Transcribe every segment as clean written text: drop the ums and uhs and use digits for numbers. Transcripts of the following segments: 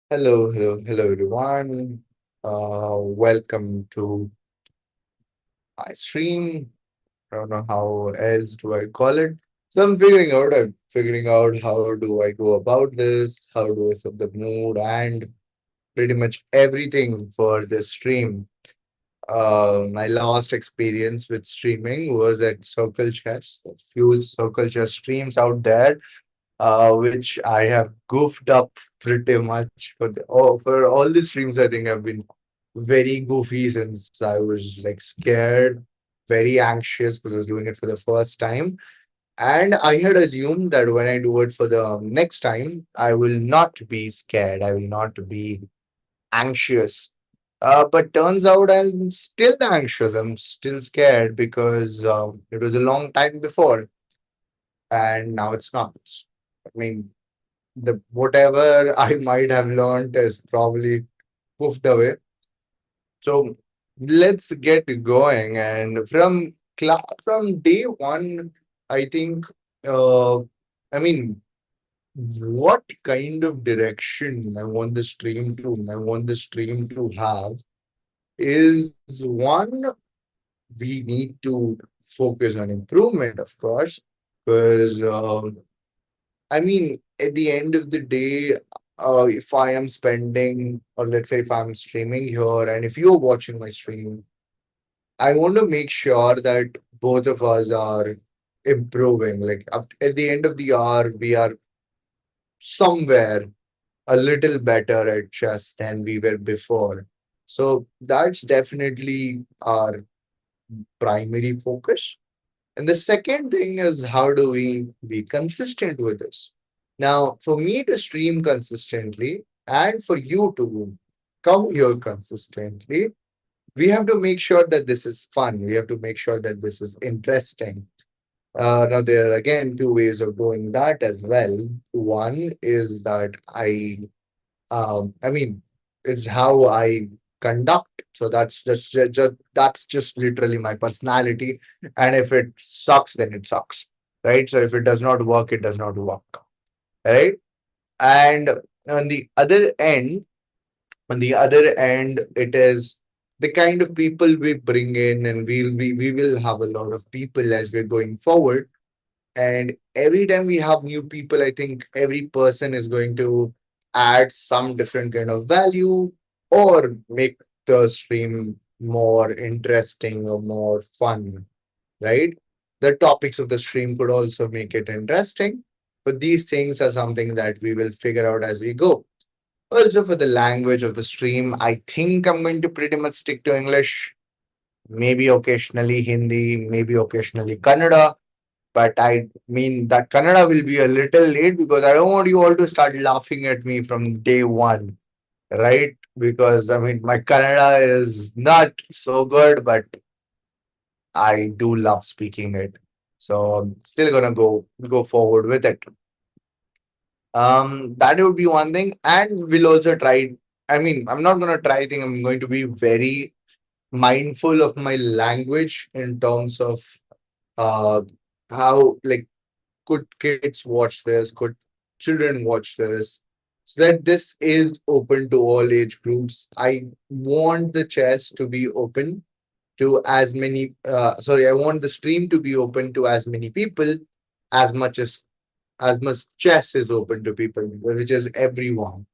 Hello, everyone. Welcome to my stream. I don't know how else do I call it. So I'm figuring out. I'm figuring out how do I go about this, how do I set the mood, and pretty much everything for this stream. My last experience with streaming was at Circle Chess. A few Circle Chess streams out there, which I have goofed up pretty much for all the streams. I think I've been very goofy since I was like scared, very anxious because I was doing it for the first time. And I had assumed that when I do it for the next time, I will not be scared. I will not be anxious. But turns out I'm still anxious. I'm still scared because it was a long time before, and now it's not. I mean, the whatever I might have learned is probably poofed away. So let's get going. And from day one, I think. Uh, I mean, what kind of direction I want the stream to have is one, we need to focus on improvement, of course, because I mean, at the end of the day, if I am spending, or let's say if I'm streaming here, and if you're watching my stream, I want to make sure that both of us are improving. Like at the end of the hour, we are somewhere a little better at chess than we were before. So that's definitely our primary focus. And the second thing is, how do we be consistent with this? Now, for me to stream consistently and for you to come here consistently, we have to make sure that this is fun. We have to make sure that this is interesting. Now, there are again two ways of doing that as well. One is that I mean, it's how I conduct. So that's just literally my personality. And if it sucks, then it sucks, right? So if it does not work, it does not work, right? And on the other end, on the other end, it is the kind of people we bring in, and we will have a lot of people as we're going forward. And every time we have new people, I think every person is going to add some different kind of value or make the stream more interesting or more fun, right? The topics of the stream could also make it interesting, but these things are something that we will figure out as we go. Also, for the language of the stream, I think I'm going to pretty much stick to English, maybe occasionally Hindi, maybe occasionally Kannada, but I mean that Kannada will be a little late because I don't want you all to start laughing at me from day one, right? Because I mean my Kannada is not so good, but I do love speaking it. So I'm still gonna go forward with it. That would be one thing. And we'll also try. I mean, I'm not gonna try, I think I'm going to be very mindful of my language in terms of uh how like could kids watch this? Could children watch this? So that this is open to all age groups. I want the chess to be open to as many, sorry, I want the stream to be open to as many people as much as much chess is open to people, which is everyone,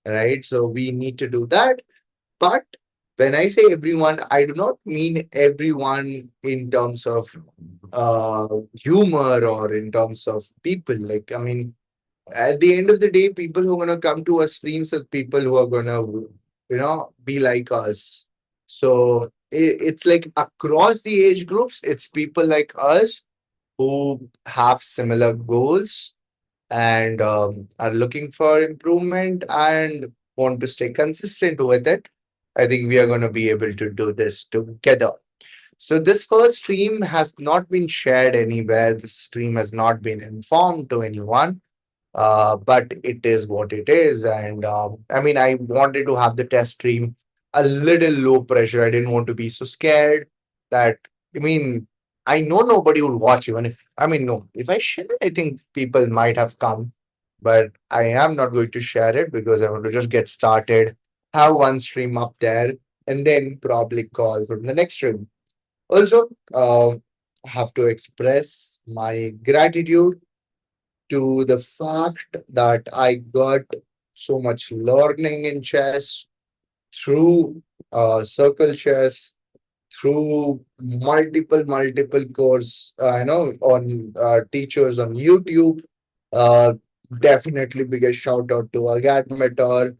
right? So we need to do that. But when I say everyone, I do not mean everyone in terms of uh, humor or in terms of people. Like, I mean, at the end of the day, people who are going to come to our streams are people who are going to, be like us. So it's like across the age groups, it's people like us who have similar goals and are looking for improvement and want to stay consistent with it. I think we are going to be able to do this together. So this first stream has not been shared anywhere. This stream has not been informed to anyone, but it is what it is. And I mean, I wanted to have the test stream a little low pressure. I didn't want to be so scared that, I mean, I know nobody would watch even if, I mean, no, if I shared, I think people might have come. but I am not going to share it because I want to just get started, have one stream up there, and then probably call from the next stream. Also, have to express my gratitude to the fact that I got so much learning in chess through circle chess, through multiple course, on teachers on YouTube. Uh, Definitely biggest shout out to Agat Mentor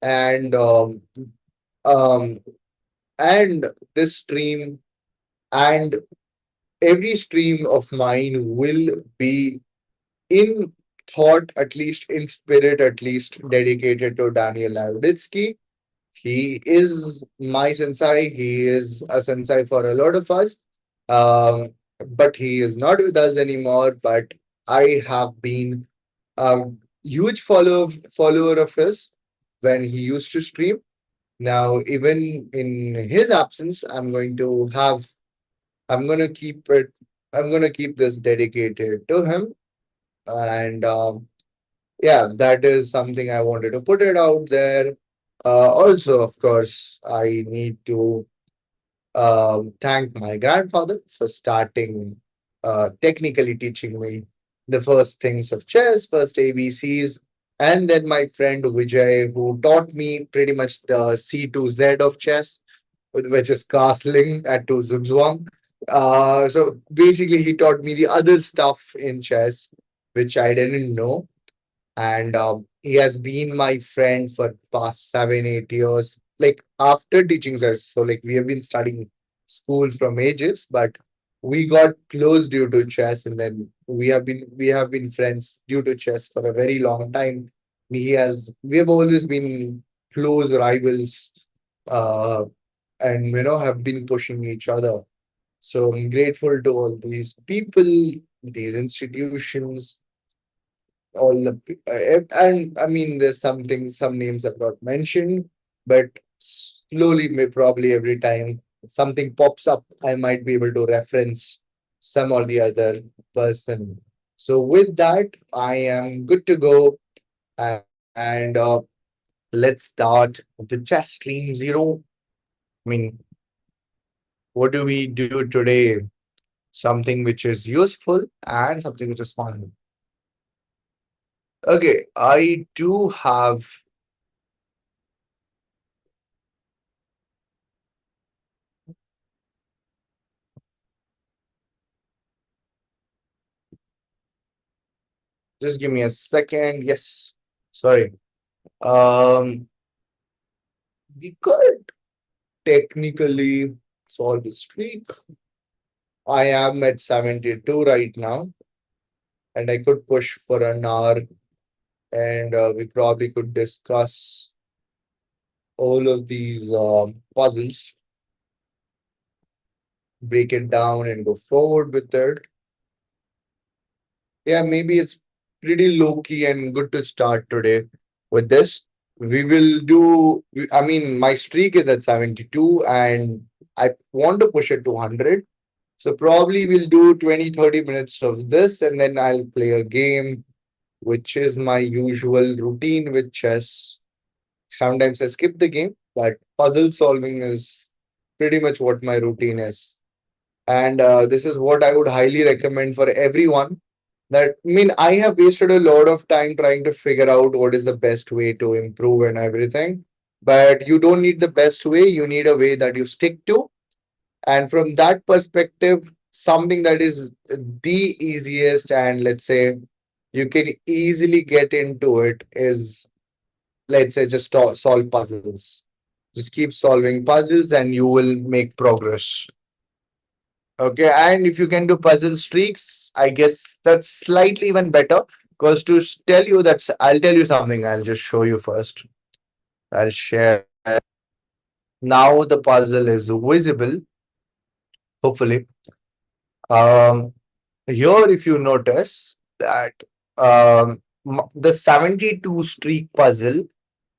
and um, and this stream and every stream of mine will be in thought, at least in spirit, at least dedicated to Daniel Lauditsky. He is my sensei. He is a sensei for a lot of us. Um, but he is not with us anymore. But I have been a huge follower of his when he used to stream. Now, even in his absence, I'm going to keep it, I'm going to keep this dedicated to him. And yeah, that is something I wanted to put it out there. Also, of course, I need to thank my grandfather for starting technically teaching me the first things of chess, first ABCs, and then my friend Vijay, who taught me pretty much the C to Z of chess, which is castling at to Zugzwang. So basically, he taught me the other stuff in chess, which I didn't know, and he has been my friend for past 7 8 years, like after teaching us. So like we have been studying school from ages, but we got close due to chess, and then we have been friends due to chess for a very long time. We have always been close rivals, uh and have been pushing each other. So I'm grateful to all these people, these institutions, all and I mean, there's some names I've not mentioned, but slowly, probably every time something pops up, I might be able to reference some or the other person. So with that, I am good to go, and let's start the chess stream zero. I mean, what do we do today? Something which is useful and something which is fun. Okay, I do have. Just give me a second. Yes. Sorry. Um, we could technically solve the streak. I am at 72 right now, and I could push for an hour, and we probably could discuss all of these puzzles, break it down, and go forward with it. Yeah, maybe it's pretty low key and good to start today with this. We will do, I mean, my streak is at 72 and I want to push it to 100. So probably we'll do 20 30 minutes of this and then I'll play a game, which is my usual routine with chess. Sometimes I skip the game, but puzzle solving is pretty much what my routine is. And this is what I would highly recommend for everyone. That I mean, I have wasted a lot of time trying to figure out what is the best way to improve and everything. But you don't need the best way, you need a way that you stick to. And from that perspective, something that is the easiest and let's say you can easily get into it is, let's say, just solve puzzles. Just keep solving puzzles and you will make progress. Okay, and if you can do puzzle streaks, I guess that's slightly even better. Because tell you that, I'll tell you something. I'll just show you first. I'll share. Now the puzzle is visible, hopefully. Um, Here, if you notice that the 72 streak puzzle,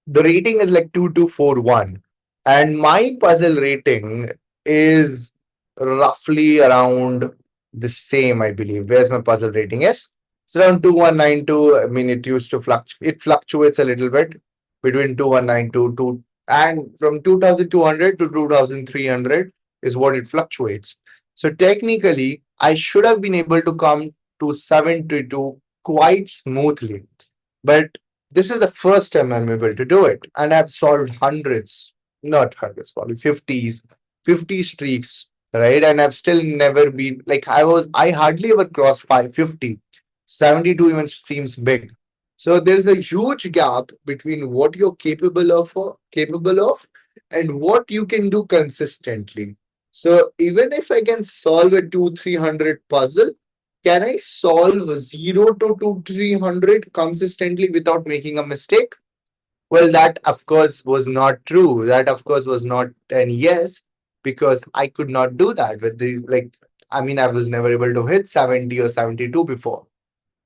the rating is like 2241. And my puzzle rating is roughly around the same, I believe. Where's my puzzle rating? Yes, It's around 2192. I mean, it used to fluctuate. It fluctuates a little bit between 2192 to and from 2200 to 2300 is what it fluctuates. So technically, I should have been able to come to 72 quite smoothly. But this is the first time I'm able to do it. And I've solved hundreds, not hundreds, probably 50s, 50 streaks, right? And I've still never been like I hardly ever crossed 550. 72 even seems big. So there's a huge gap between what you're capable of and what you can do consistently. So even if I can solve a 2 300 puzzle, can I solve 0 to 300 consistently without making a mistake? Well, that of course was not true. That of course was not an yes, because I could not do that with the like. I mean, I was never able to hit 70 or 72 before.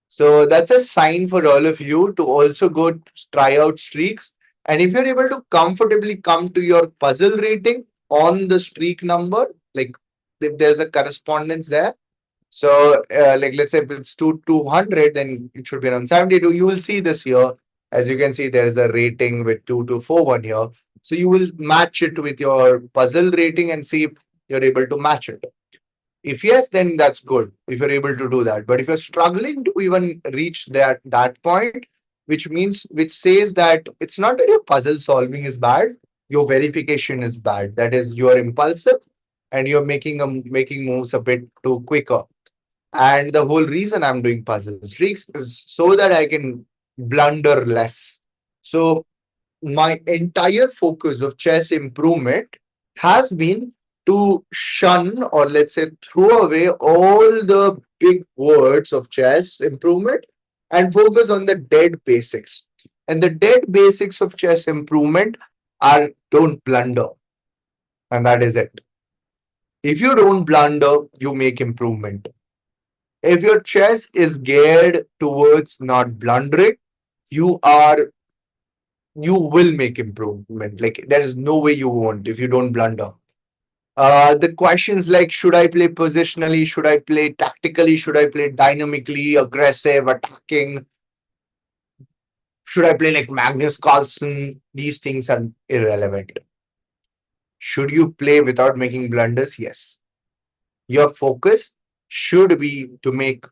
So that's a sign for all of you to also go try out streaks. And if you're able to comfortably come to your puzzle rating on the streak number, like if there's a correspondence there, so, like let's say if it's 200, then it should be around 72. You will see this here. As you can see, there is a rating with 2241 here. So you will match it with your puzzle rating and see if you're able to match it. If yes, then that's good if you're able to do that. But if you're struggling to even reach that point, which says that it's not that your puzzle solving is bad, your verification is bad. That is, you're impulsive and you're making moves a bit too quicker. And the whole reason I'm doing puzzle streaks is so that I can blunder less. So my entire focus of chess improvement has been to shun, or let's say throw away, all the big words of chess improvement and focus on the dead basics. And the dead basics of chess improvement are don't blunder. And that is it. If you don't blunder, you make improvement. If your chess is geared towards not blundering, you are you will make improvement. Like there is no way you won't if you don't blunder. The questions like should I play positionally, should I play tactically, should I play dynamically, aggressive, attacking, should I play like Magnus Carlsen? These things are irrelevant. Should you play without making blunders? Yes. Your focus should be to make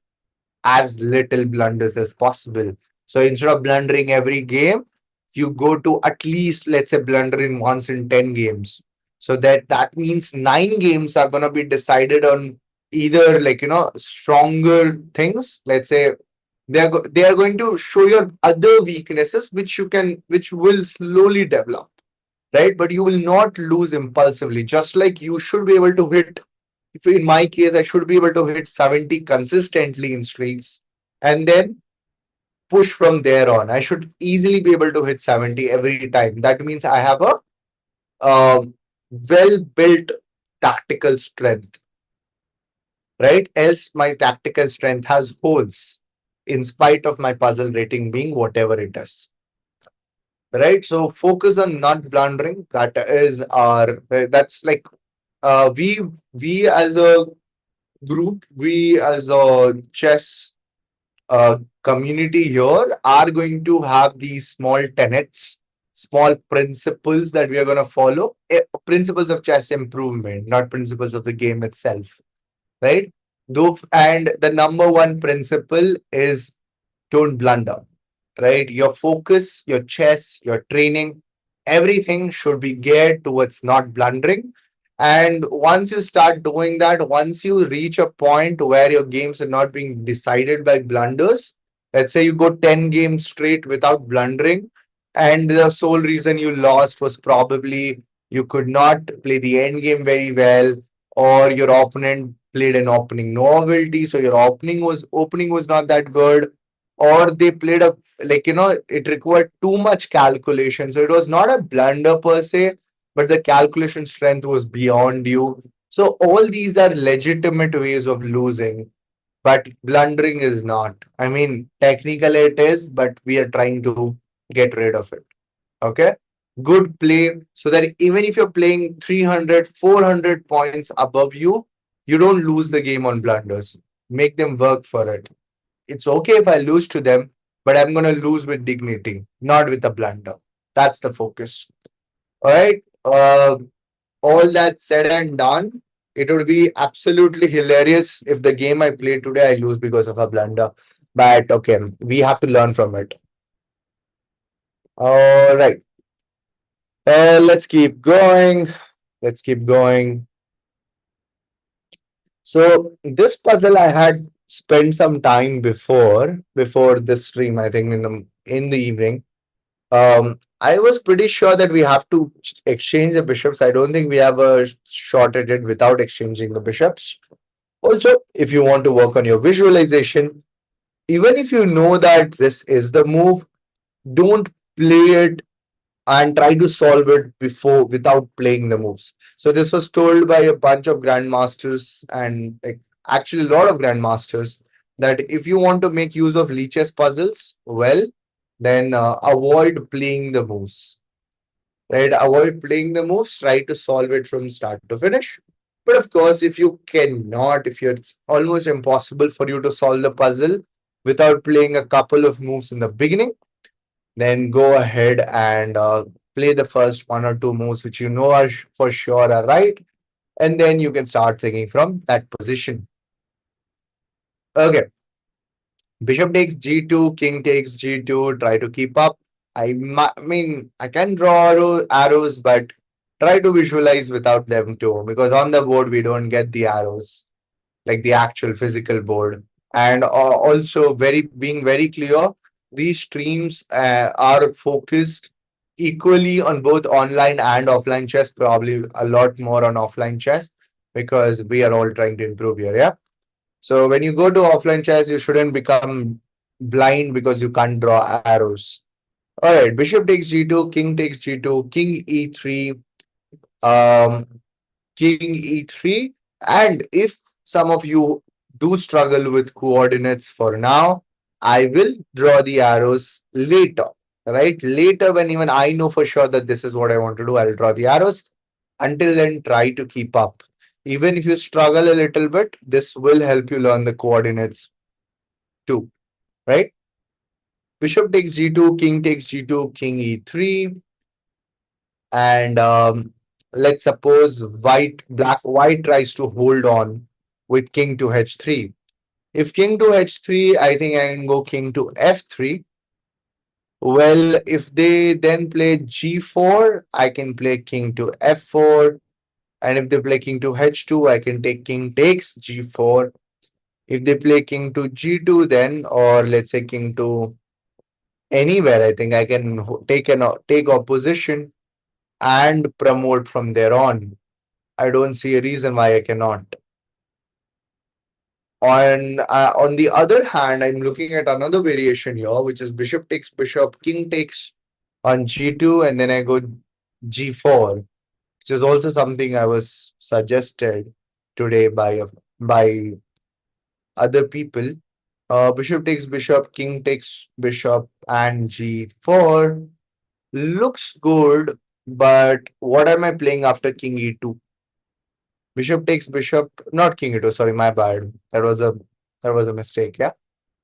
as little blunders as possible. So instead of blundering every game, you go to at least, let's say, blundering once in 10 games. So that means 9 games are going to be decided on either like, stronger things. Let's say they are going to show your other weaknesses, which will slowly develop, right? But you will not lose impulsively. Just like you should be able to hit, if in my case, I should be able to hit 70 consistently in streaks and then push from there on. I should easily be able to hit 70 every time. That means I have a well built tactical strength, right? Else, my tactical strength has holes in spite of my puzzle rating being whatever it is, right? So, focus on not blundering. That's like we as a group, we as a chess community here are going to have these small tenets, small principles that we are going to follow. Principles of chess improvement, not principles of the game itself, right? And the number one principle is don't blunder, right? Your focus, your chess, your training, everything should be geared towards not blundering. And once you start doing that, once you reach a point where your games are not being decided by blunders, let's say you go 10 games straight without blundering, and the sole reason you lost was probably you could not play the end game very well, or your opponent played an opening novelty, so your opening was not that good, or they played a like it required too much calculation. So it was not a blunder per se, but the calculation strength was beyond you. So all these are legitimate ways of losing, but blundering is not. I mean, technically it is, but we are trying to get rid of it. Okay. Good play so that even if you're playing 300, 400 points above you, you don't lose the game on blunders. Make them work for it. it's okay if I lose to them, but I'm going to lose with dignity, not with a blunder. That's the focus. All right. All that said and done, it would be absolutely hilarious if the game I played today I lose because of a blunder. But okay, we have to learn from it. All right. Let's keep going. Let's keep going. So this puzzle I had spent some time before this stream. I think in the evening. I was pretty sure that we have to exchange the bishops. I don't think we have a shot at it without exchanging the bishops. Also, if you want to work on your visualization, even if you know that this is the move, don't play it and try to solve it before without playing the moves. So this was told by a bunch of grandmasters and like, actually a lot of grandmasters that if you want to make use of Leech's puzzles, well, then avoid playing the moves. Right? Avoid playing the moves. Try to solve it from start to finish. But of course, if you cannot, if it's almost impossible for you to solve the puzzle without playing a couple of moves in the beginning, then go ahead and play the first one or two moves which you know are for sure are right, and then you can start thinking from that position. Okay, bishop takes g2, king takes g2. Try to keep up. I mean, I can draw arrows, but try to visualize without them too, because on the board we don't get the arrows like the actual physical board. And also, very being very clear, these streams are focused equally on both online and offline chess, probably a lot more on offline chess because we are all trying to improve here. Yeah. So when you go to offline chess, you shouldn't become blind because you can't draw arrows. All right, bishop takes g2, king takes g2, king e3, um, king e3. And if some of you do struggle with coordinates for now, I will draw the arrows later, right? Later, when even I know for sure that this is what I want to do, I'll draw the arrows. Until then, try to keep up. Even if you struggle a little bit, this will help you learn the coordinates too, right? Bishop takes g2, king takes g2, king e3. And let's suppose white tries to hold on with king to h3. If king to h3, I think I can go king to f3. Well, if they then play g4, I can play king to f4. And if they play king to h2, I can take king takes g4. If they play king to g2, then, or let's say king to anywhere, I think I can take opposition and promote from there on. I don't see a reason why I cannot. On the other hand, I'm looking at another variation here, which is bishop takes bishop, king takes on g2, and then I go g4, which is also something I was suggested today by other people. Bishop takes bishop, king takes bishop, and g4 looks good, but what am I playing after king e2? Bishop takes bishop, not king e2. Sorry, my bad. That was a mistake. Yeah.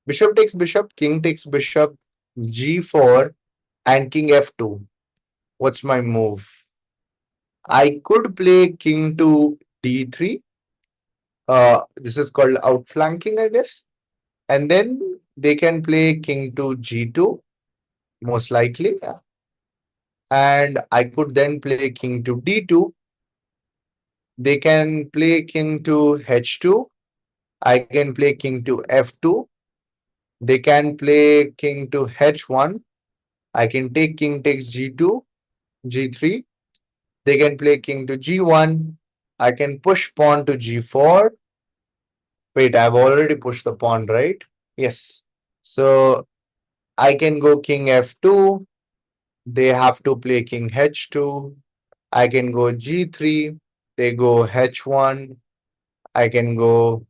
Bishop takes bishop, king takes bishop, g4, and king f2. What's my move? I could play king to d3. This is called outflanking, I guess. And then they can play king to g2, most likely. Yeah. And I could then play king to d2. They can play king to h2. I can play king to f2. They can play king to h1. I can take king takes g2, g3. They can play king to g1. I can push pawn to g4. Wait, I've already pushed the pawn, right? Yes. So I can go king f2. They have to play king h2. I can go g3. They go h1. I can go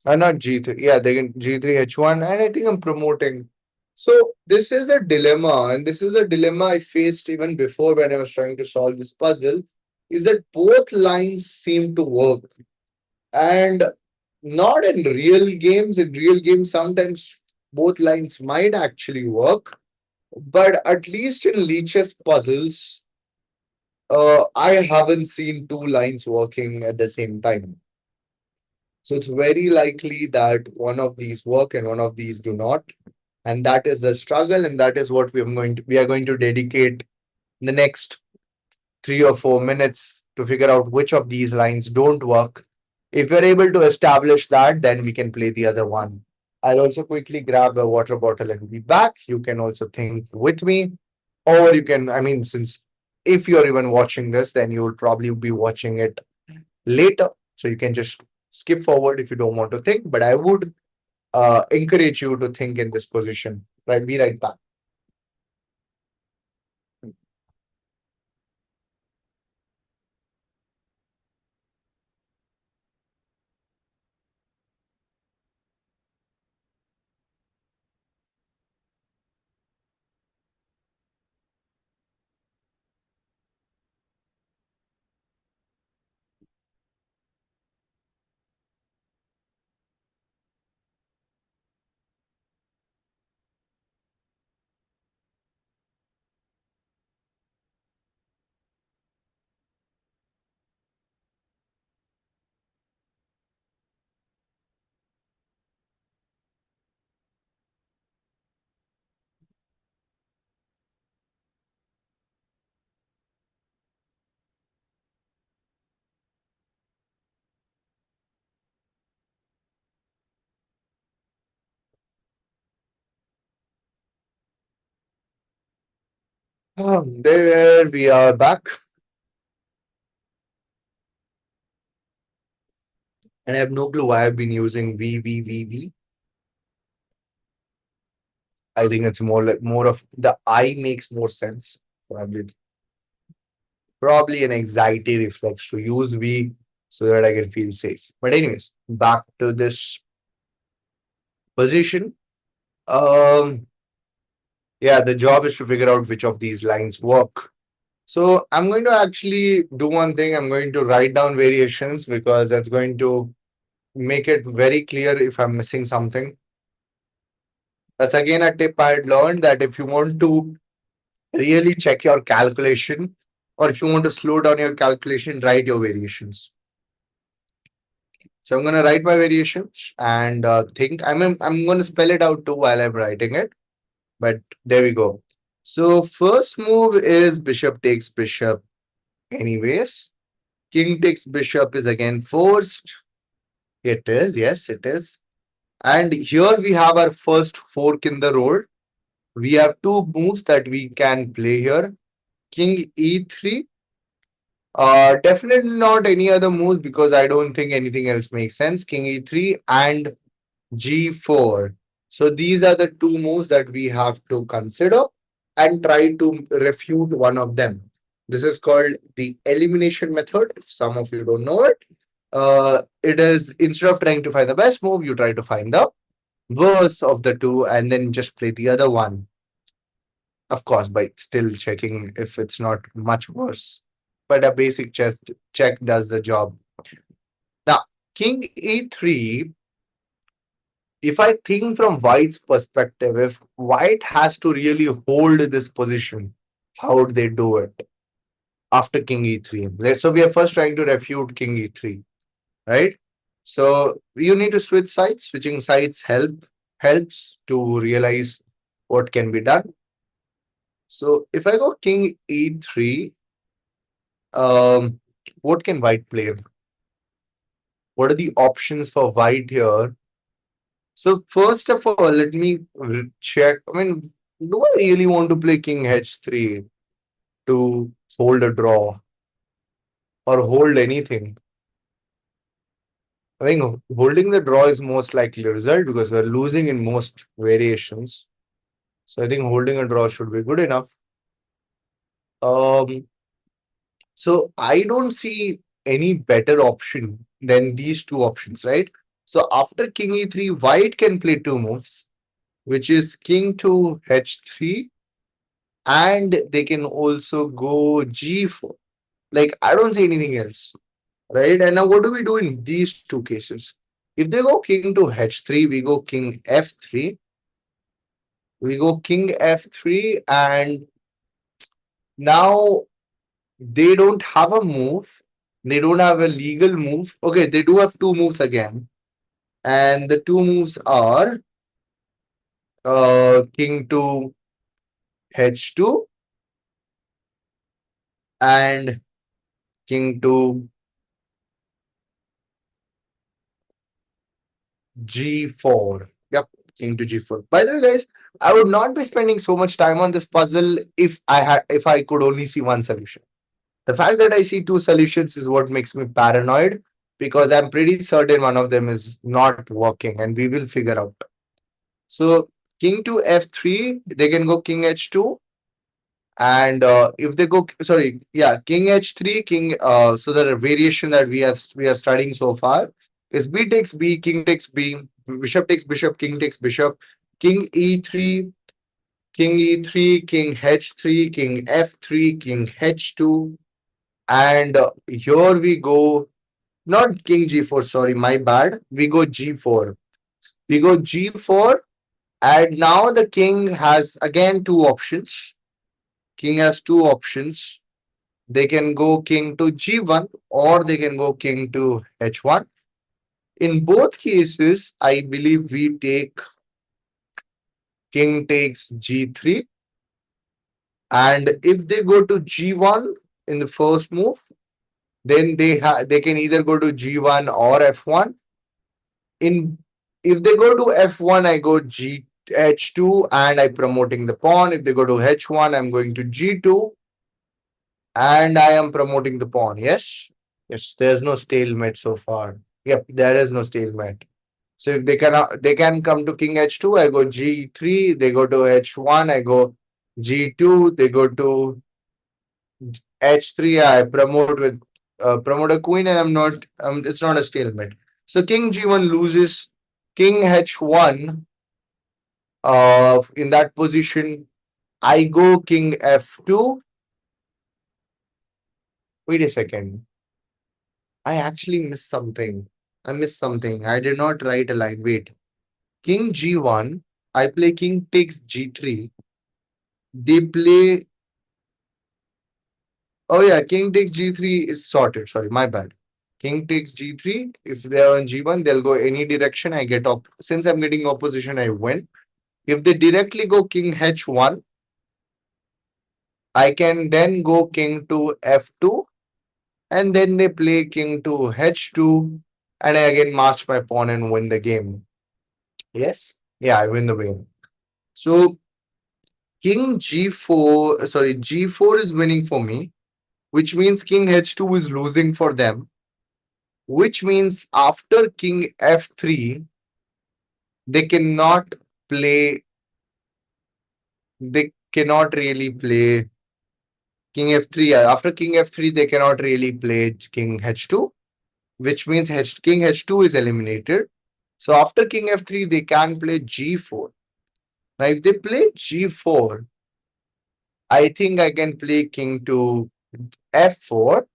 not g3. Yeah, they can g3 h1. And I think I'm promoting. So this is a dilemma, and this is a dilemma I faced even before when I was trying to solve this puzzle, is that both lines seem to work. And Not in real games. In real games, sometimes both lines might actually work, but at least in Leech's puzzles, I haven't seen two lines working at the same time. So it's very likely that one of these work and one of these do not. And that is the struggle, and that is what we are going to dedicate the next 3 or 4 minutes to figure out which of these lines don't work. If we're able to establish that, then we can play the other one. I'll also quickly grab a water bottle and be back. You can also think with me, or you can, I mean, since if you're even watching this, then you'll probably be watching it later. So you can just skip forward if you don't want to think. But I would encourage you to think in this position. Right, be right back. There we are back. And I have no clue why I've been using V. I think it's more like more of the I makes more sense. Probably an anxiety reflex to use V so that I can feel safe. But anyways, back to this position. Um, yeah, the job is to figure out which of these lines work. So I'm going to actually do one thing. I'm going to write down variations because that's going to make it very clear if I'm missing something. That's again a tip I had learned that if you want to really check your calculation, or if you want to slow down your calculation, write your variations. So I'm going to write my variations and think. I'm going to spell it out too while I'm writing it. But there we go. So first move is bishop takes bishop. Anyways, king takes bishop is again forced. It is, yes, it is. And here we have our first fork in the road. We have two moves that we can play here. King e3. Definitely not any other moves because I don't think anything else makes sense. King e3 and g4. So these are the two moves that we have to consider and try to refute one of them. This is called the elimination method. If some of you don't know it, it is instead of trying to find the best move, you try to find the worst of the two and then just play the other one. Of course, by still checking if it's not much worse. But a basic chess check does the job. Now, king e3, if I think from white's perspective, if white has to really hold this position, how would they do it after king e3? So we are first trying to refute king e3, right? So you need to switch sides. Switching sides helps to realize what can be done. So if I go king e3, um, what can white play? What are the options for white here? So first of all, let me check. I mean, do I really want to play king h3 to hold a draw or hold anything? I think holding the draw is most likely result because we're losing in most variations. So I think holding a draw should be good enough. Um, so I don't see any better option than these two options, right? So after king e3, white can play two moves, which is king to h3, and they can also go g4. Like, I don't see anything else, right? And now what do we do in these two cases? If they go king to h3, we go king f3. We go king f3, and now they don't have a move. They don't have a legal move. Okay, they do have two moves again. And the two moves are king to h2 and king to g4. Yep, king to g4. By the way, guys, I would not be spending so much time on this puzzle if I could only see one solution. The fact that I see two solutions is what makes me paranoid, because I'm pretty certain one of them is not working, and we will figure out. So king to f3, they can go king h2, and if they go, sorry, yeah, king h3, king. So the variation that we are studying so far is b takes b, king takes b, bishop takes bishop, king takes bishop, king e3, king e3, king h3, king f3, king h2, and here we go. Not king g4. Sorry, my bad. We go g4. We go g4, and now the king has again two options. King has two options. They can go king to g1, or they can go king to h1. In both cases, I believe we take king takes g3. And if they go to g1 in the first move, then they can either go to g1 or f1. In If they go to f1, I go g h2 and I'm promoting the pawn. If they go to h1, I'm going to g2 and I am promoting the pawn. Yes, yes, there's no stalemate so far. Yep, there is no stalemate. So if they can come to king h2, I go g3. They go to h1, I go g2. They go to h3, I promote with promote a queen, and I'm not. It's not a stalemate. So king g1 loses. King h1. In that position, I go king f2. Wait a second. I actually missed something. I missed something. I did not write a line. Wait. King g1. I play king takes g3. They play. Oh yeah, king takes g3 is sorted. Sorry, my bad. King takes g3. If they are on g1, they'll go any direction. I get up. Since I'm getting opposition, I win. If they directly go king h1, I can then go king to f2, and then they play king to h2, and I again march my pawn and win the game. Yes? Yeah, I win the game. So king g4, sorry, g4 is winning for me, which means king h2 is losing for them, which means after king f3, they cannot play, they cannot really play king f3. After king f3, they cannot really play king h2, which means king h2 is eliminated. So after king f3, they can play g4. Now, if they play g4, I think I can play king to f4.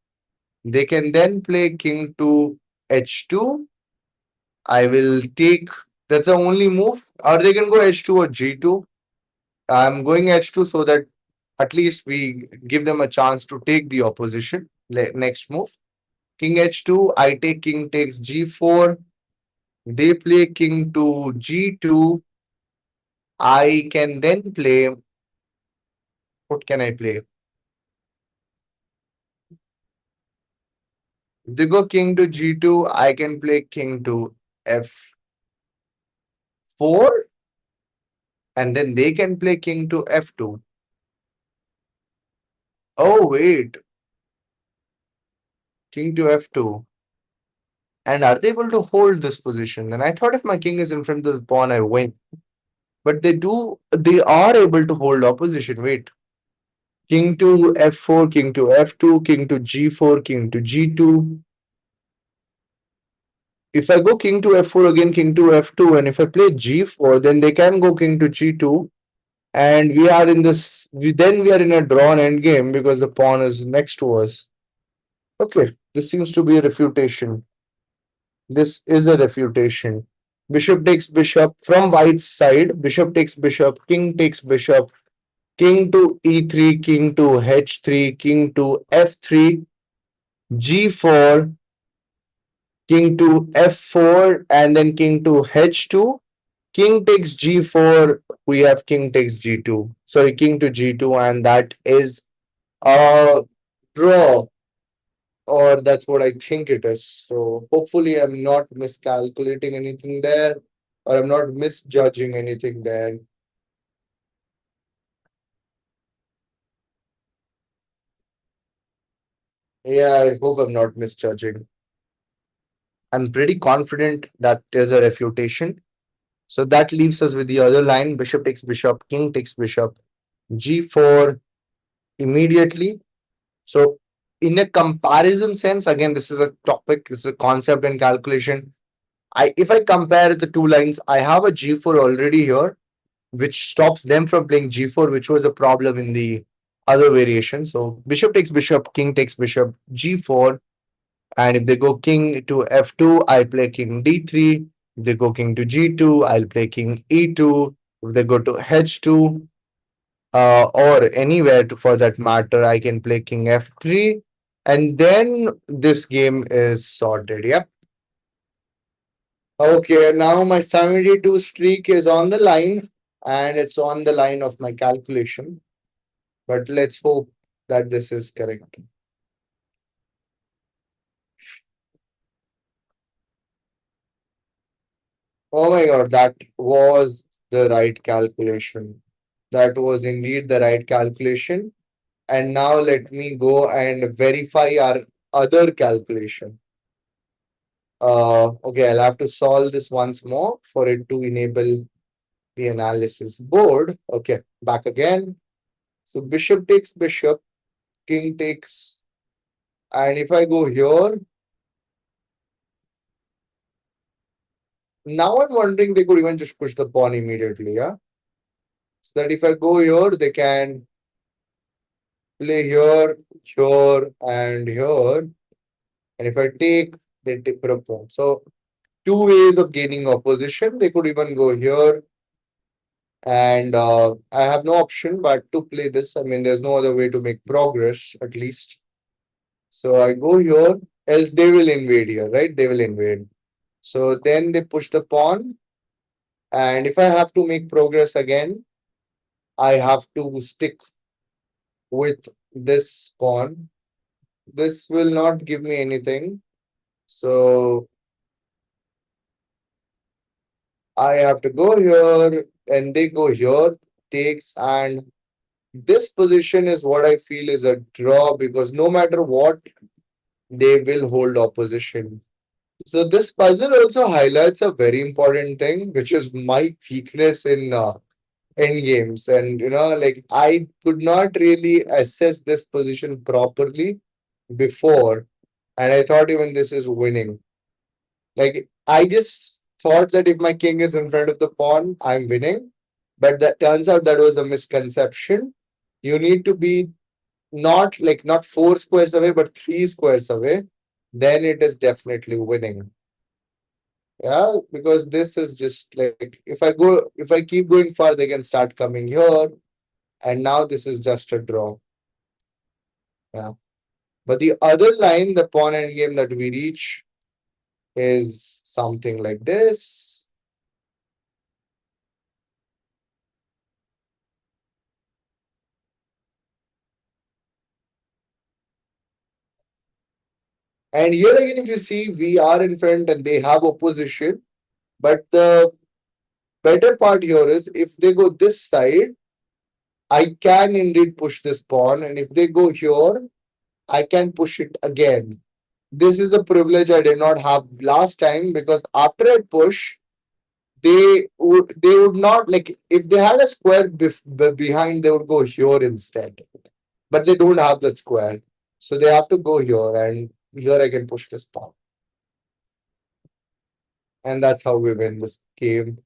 They can then play king to h2. I will take, that's the only move. Or they can go h2 or g2. I'm going h2 so that at least we give them a chance to take the opposition. Next move. King h2, I take king takes g4. They play king to g2. I can then play, what can I play? If they go king to g2, I can play king to f4, and then they can play king to f2. Oh, wait, king to f2. And are they able to hold this position? And I thought if my king is in front of the pawn, I win. But they are able to hold opposition. Wait. King to f4, king to f2, king to g4, king to g2. If I go king to f4 again, king to f2, and if I play g4, then they can go king to g2. And we are in this, then we are in a drawn endgame because the pawn is next to us. Okay, this seems to be a refutation. This is a refutation. Bishop takes bishop from white's side. Bishop takes bishop. King takes bishop. King to e3. King to h3. King to f3. g4. King to f4. And then king to h2. King takes g4. We have king takes g2. Sorry, king to g2. And that is a draw, or that's what I think it is. So hopefully I'm not miscalculating anything there, or I'm not misjudging anything there. Yeah, I hope I'm not misjudging. I'm pretty confident that there's a refutation. So that leaves us with the other line. Bishop takes bishop, king takes bishop, g4 immediately. So in a comparison sense, again, this is a topic, this is a concept and calculation. If I compare the two lines, I have a g4 already here, which stops them from playing g4, which was a problem in the other variation. So bishop takes bishop, king takes bishop, g4. And if they go king to f2, I play king d3. If they go king to g2, I'll play king e2. If they go to h2, or anywhere for that matter, I can play king f3. And then this game is sorted. Yep. Okay, now my 72 streak is on the line, and it's on the line of my calculation. But let's hope that this is correct. Oh my god, that was the right calculation. That was indeed the right calculation. And now let me go and verify our other calculation. Okay, I'll have to solve this once more for it to enable the analysis board. Okay, back again. So bishop takes bishop, king takes, and if I go here, now I'm wondering they could even just push the pawn immediately, yeah? So that if I go here, they can play here, here, and here. And if I take, they take a pawn. So two ways of gaining opposition. They could even go here, and I have no option but to play this. I mean, there's no other way to make progress, at least. So I go here, else they will invade here, right? They will invade. So then they push the pawn. And if I have to make progress again, I have to stick with this pawn. This will not give me anything. So I have to go here and they go here, takes, and this position is what I feel is a draw because no matter what, they will hold opposition. So this puzzle also highlights a very important thing, which is my weakness in end games. And like I could not really assess this position properly before, and I thought even this is winning. Like I just thought that if my king is in front of the pawn, I'm winning. But that turns out that was a misconception. You need to be not 4 squares away, but 3 squares away. Then it is definitely winning. Yeah, because this is just like if I keep going far, they can start coming here. And now this is just a draw. Yeah. But the other line, the pawn endgame that we reach is something like this. And here again, if you see, we are in front and they have opposition. But the better part here is if they go this side, I can indeed push this pawn. And if they go here, I can push it again. This is a privilege I did not have last time because after I push, they would not like if they had a square behind, they would go here instead. But they don't have that square. So they have to go here and here I can push this pawn. And that's how we win this game.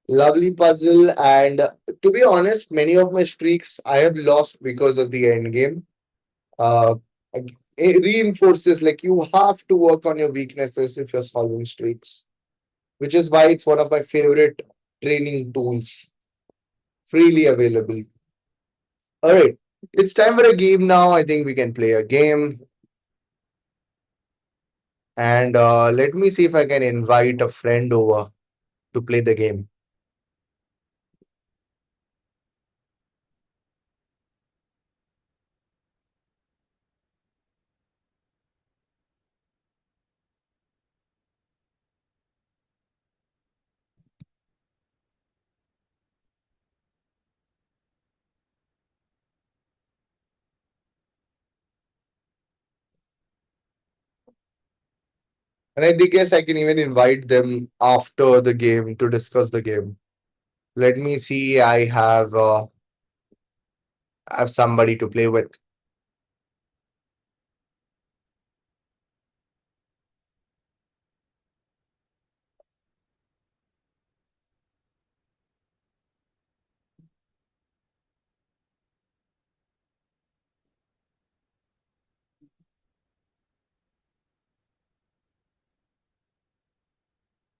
Lovely puzzle. And to be honest, many of my streaks I have lost because of the end game. Uh, it reinforces like you have to work on your weaknesses if you're solving streaks, which is why it's one of my favorite training tools, freely available. All right, it's time for a game now. I think we can play a game. And let me see if I can invite a friend over to play the game. And I guess I can even invite them after the game to discuss the game. Let me see. I have somebody to play with.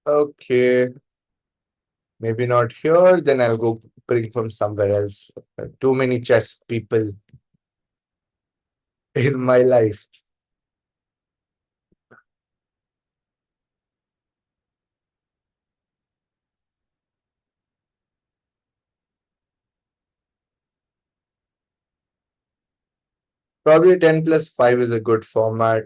Okay, maybe not here. Then I'll go bring from somewhere else. Too many chess people in my life. Probably 10 plus 5 is a good format.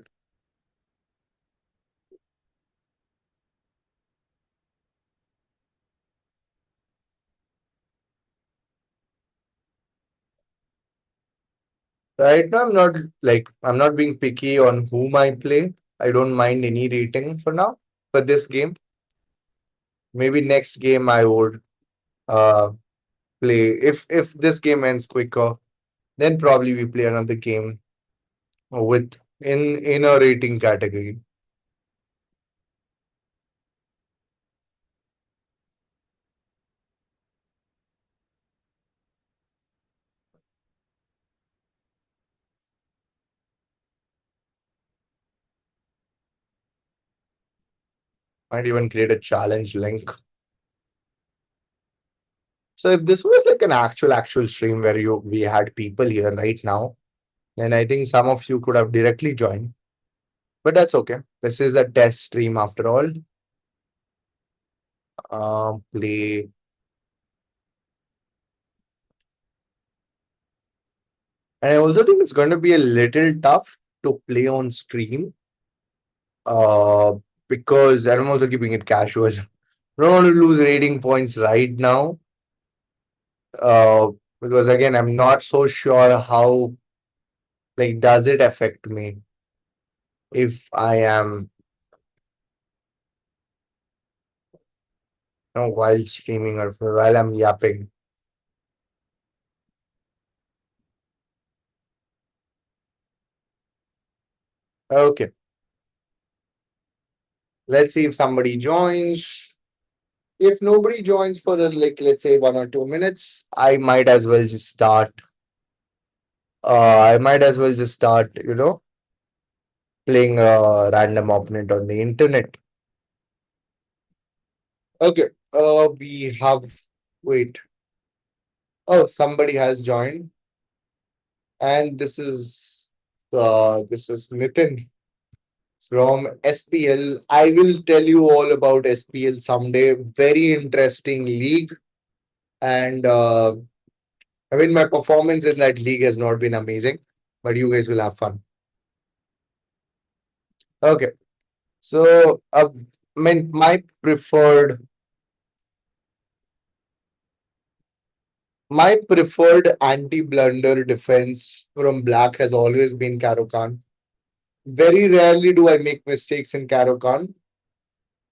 Right now, I'm not being picky on whom I play. I don't mind any rating for now. For this game, maybe next game I would uh play. If this game ends quicker, then probably we play another game with in a rating category. Might even create a challenge link. So if this was like an actual stream where you we had people here right now, then I think some of you could have directly joined. But that's okay. This is a test stream after all. Play. And I also think it's going to be a little tough to play on stream. Uh, because I'm also keeping it casual. I don't want to lose rating points right now. Because again, I'm not so sure how like does it affect me if I am while streaming or while I'm yapping. Okay, let's see if somebody joins. If nobody joins for like let's say 1 or 2 minutes, I might as well just start, playing a random opponent on the internet. Okay. We have wait. Oh, somebody has joined, and this is Nitin from SPL. I will tell you all about SPL someday. Very interesting league, and I mean my performance in that league has not been amazing, but you guys will have fun. Okay, so I mean my preferred anti-blunder defense from Black has always been Karo Khan. Very rarely do I make mistakes in Karo Khan,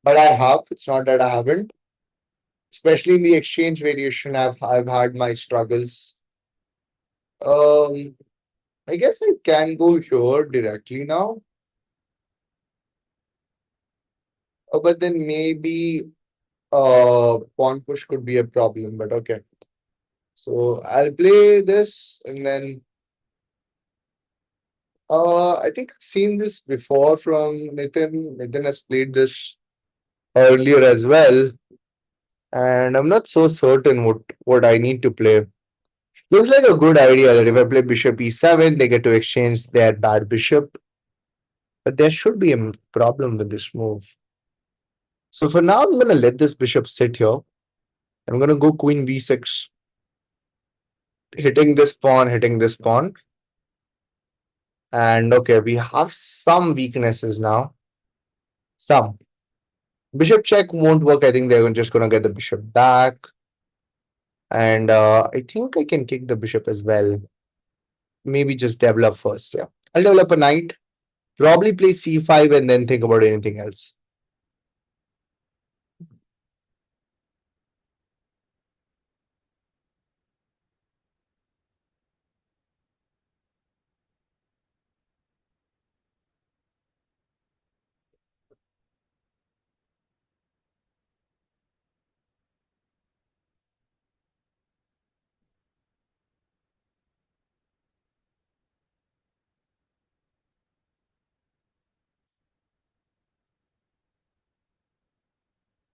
but I have. It's not that I haven't. Especially in the exchange variation, I've had my struggles. Um, I guess I can go here directly now, but then maybe pawn push could be a problem. But okay, so I'll play this and then I think I've seen this before from Nitin. Nitin has played this earlier as well, and I'm not so certain what I need to play. Looks like a good idea that if I play bishop e7, they get to exchange their bad bishop. But there should be a problem with this move. So for now, I'm going to let this bishop sit here. I'm going to go queen b6, hitting this pawn. And okay, we have some weaknesses now. Some. Bishop check won't work. I think they're just going to get the bishop back. And I think I can kick the bishop as well. Maybe just develop first. Yeah. I'll develop a knight. Probably play c5 and then think about anything else.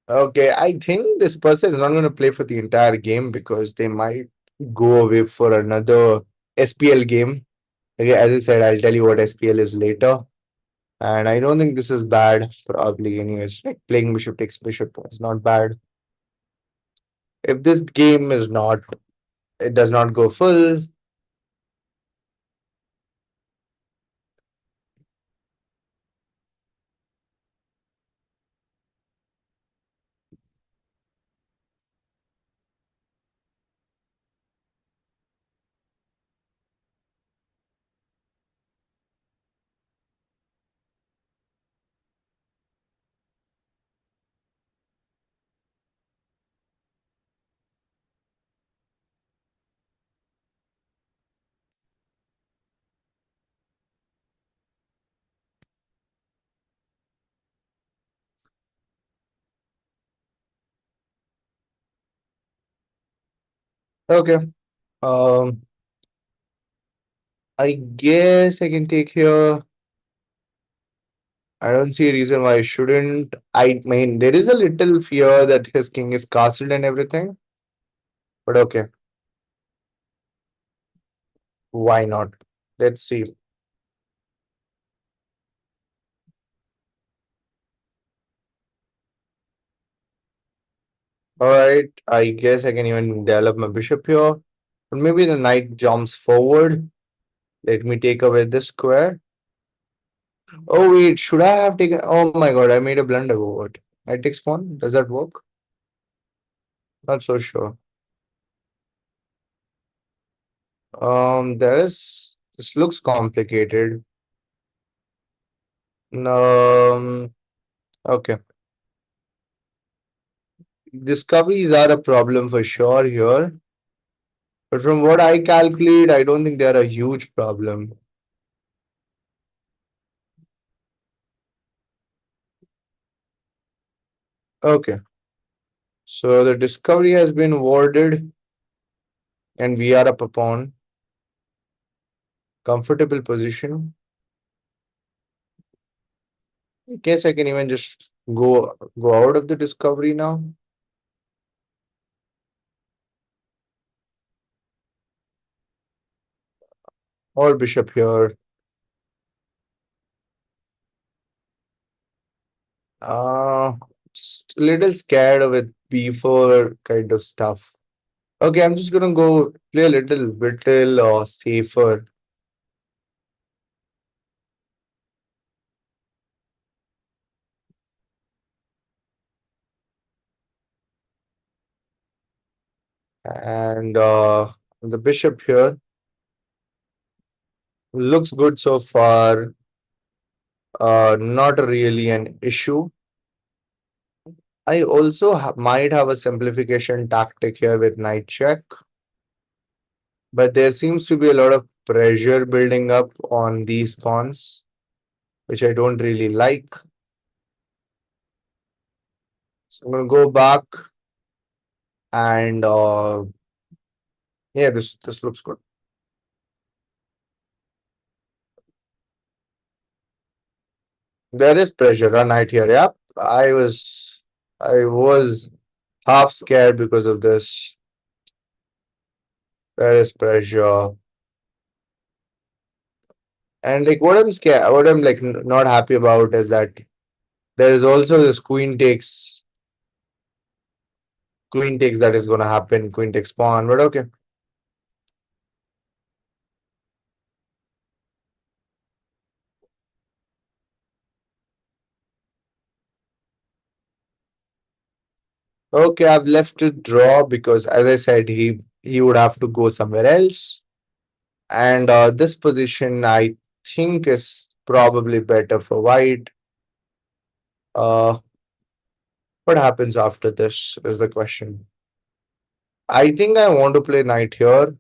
Okay, I think this person is not going to play for the entire game because they might go away for another SPL game. Okay, as I said, I'll tell you what SPL is later. And I don't think this is bad, probably, anyways. Like playing bishop takes bishop is not bad. If this game is not, it does not go full. Okay. Um, I guess I can take here. I don't see a reason why I shouldn't. I mean, there is a little fear that his king is castled and everything, but okay, why not? Let's see. All right, I guess I can even develop my bishop here, but maybe the knight jumps forward. Let me take away this square. Oh wait, should I have taken? Oh my god, I made a blunder. What? Knight takes pawn. Does that work? Not so sure. There is. This looks complicated. Okay. Discoveries are a problem for sure here, but from what I calculate, I don't think they're a huge problem. Okay, so the discovery has been awarded, and we are up a pawn. Comfortable position. I guess I can even just go out of the discovery now. Or bishop here. Uh, just a little scared with b4 kind of stuff. Okay, I'm just gonna go play a little safer. And the bishop here looks good so far. Not really an issue. I also might have a simplification tactic here with knight check, but there seems to be a lot of pressure building up on these pawns, which I don't really like. So I'm going to go back and yeah, this looks good. There is pressure on night here. Yep. I was half scared because of this. There is pressure. And like what I'm scared, what I'm like not happy about is that there is also this queen takes that is gonna happen, queen takes pawn, but okay. Okay, I've left to draw because as I said, he would have to go somewhere else. And this position I think is probably better for white. Uh what happens after this is the question. I think I want to play knight here.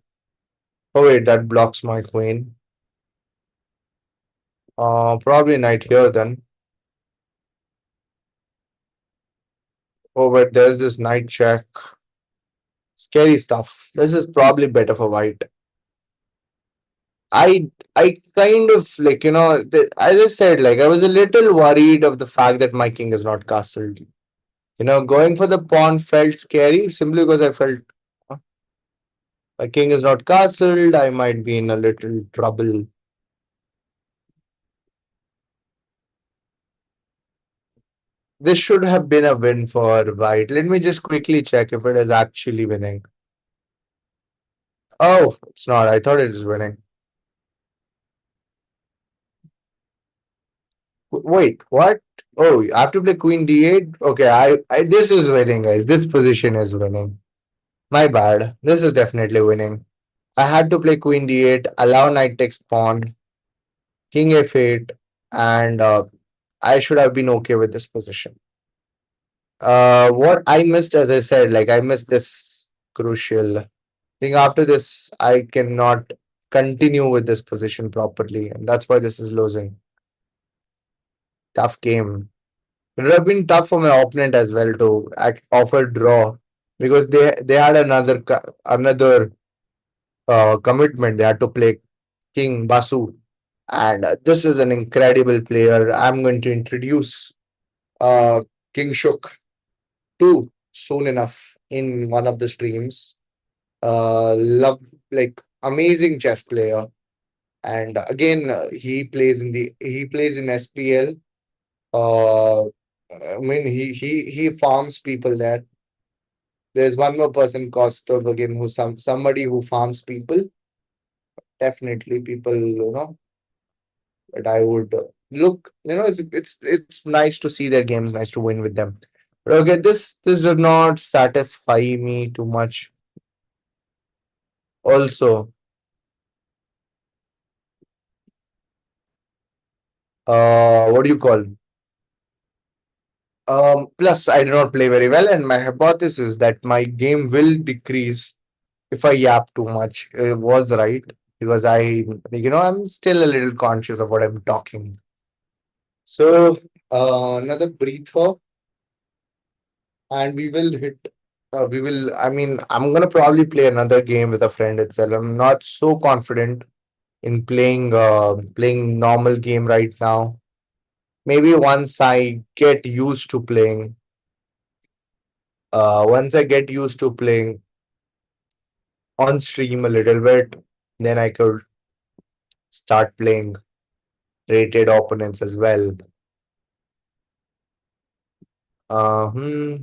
Oh wait, that blocks my queen. Probably knight here then. Oh, but there's this knight check. Scary stuff. This is probably better for white. I kind of like as I said, like I was a little worried of the fact that my king is not castled. Going for the pawn felt scary simply because I felt "Huh, my king is not castled. I might be in a little trouble." This should have been a win for white. Let me just quickly check if it is actually winning. Oh, it's not. I thought it was winning. Wait, what? Oh, I have to play queen d8? Okay, I this is winning, guys. This position is winning. My bad. This is definitely winning. I had to play queen d8, allow knight takes pawn, king f8, and I should have been okay with this position. What I missed, as I said, like I missed this crucial thing. After this, I cannot continue with this position properly, and that's why this is losing. Tough game. It would have been tough for my opponent as well to offer draw because they had another commitment. They had to play King Basu, and this is an incredible player. I'm going to introduce uh, King Shuk too soon enough in one of the streams. Love like amazing chess player, and again he plays in SPL. I mean he farms people there. There's one more person, Kostov again, who somebody who farms people. Definitely people, that I would look. It's nice to see their games, nice to win with them. But okay, this does not satisfy me too much. Also, what do you call? Plus, I do not play very well, and my hypothesis that my game will decrease if I yap too much was right because I'm still a little conscious of what I'm talking. So another breather, and we will hit. We will. I mean, I'm gonna probably play another game with a friend itself. I'm not so confident in playing normal game right now. Maybe once I get used to playing on stream a little bit, then I could start playing rated opponents as well. Uh, hmm.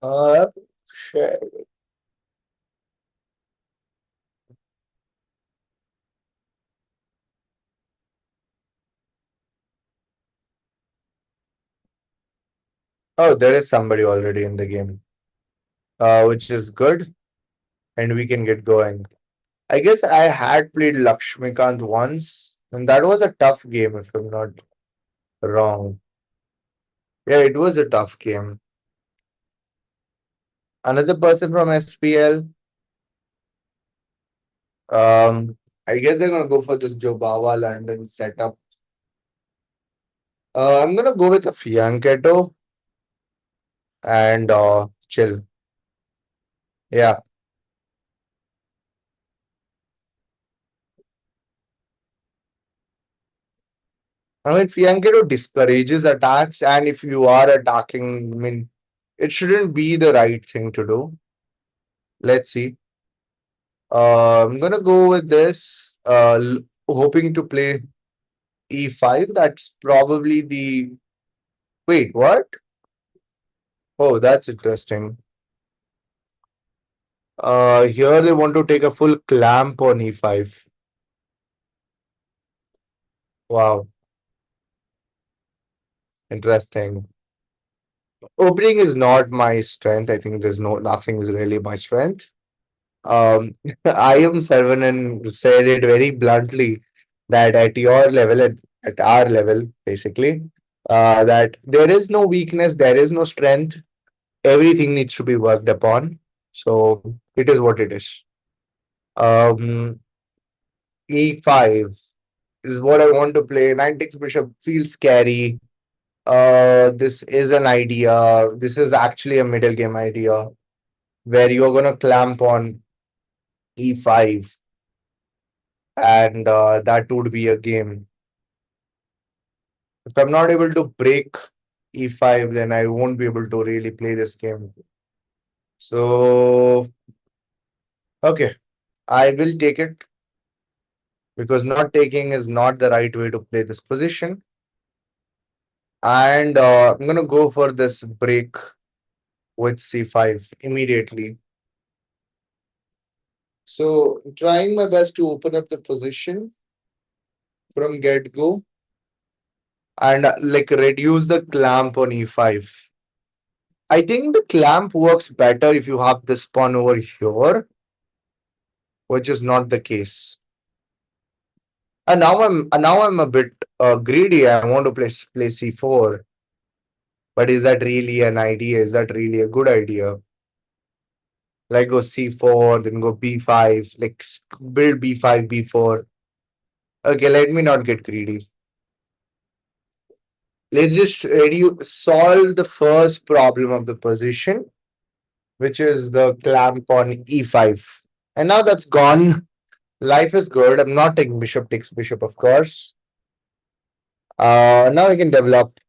Uh, shit. Oh, there is somebody already in the game, which is good. and we can get going. I guess I had played Lakshmikant once, and that was a tough game if I'm not wrong. Yeah, it was a tough game. Another person from SPL. Um, I guess they're gonna go for this Jobawa London setup. I'm gonna go with a Fianchetto and chill. Yeah, I mean Fianchetto discourages attacks, and if you are attacking, I mean it shouldn't be the right thing to do. Let's see. I'm gonna go with this. Hoping to play E5. That's probably the. Wait, what? Oh, that's interesting. Here they want to take a full clamp on E5. Wow, interesting. Opening is not my strength. I think there's nothing is really my strength. I am Sarvanan said it very bluntly that at your level, at our level, basically, that there is no weakness, there is no strength. Everything needs to be worked upon. So it is what it is. Um, E5 is what I want to play. Knight takes bishop feels scary. This is an idea. This is actually a middle game idea where you're gonna clamp on E5, and that would be a game. If I'm not able to break E5, then I won't be able to really play this game. So, okay, I will take it because not taking is not the right way to play this position. And I'm going to go for this break with C5 immediately. So, trying my best to open up the position from get go and like reduce the clamp on E5. I think the clamp works better if you have this pawn over here, which is not the case. And now I'm a bit greedy. I want to play C4, but is that really an idea? Is that really a good idea? Like go C4, then go B5, like build B5, B4. Okay, let me not get greedy. Let's just solve the first problem of the position, which is the clamp on E5. And now that's gone. Life is good. I'm not taking bishop takes bishop, of course. Now we can develop.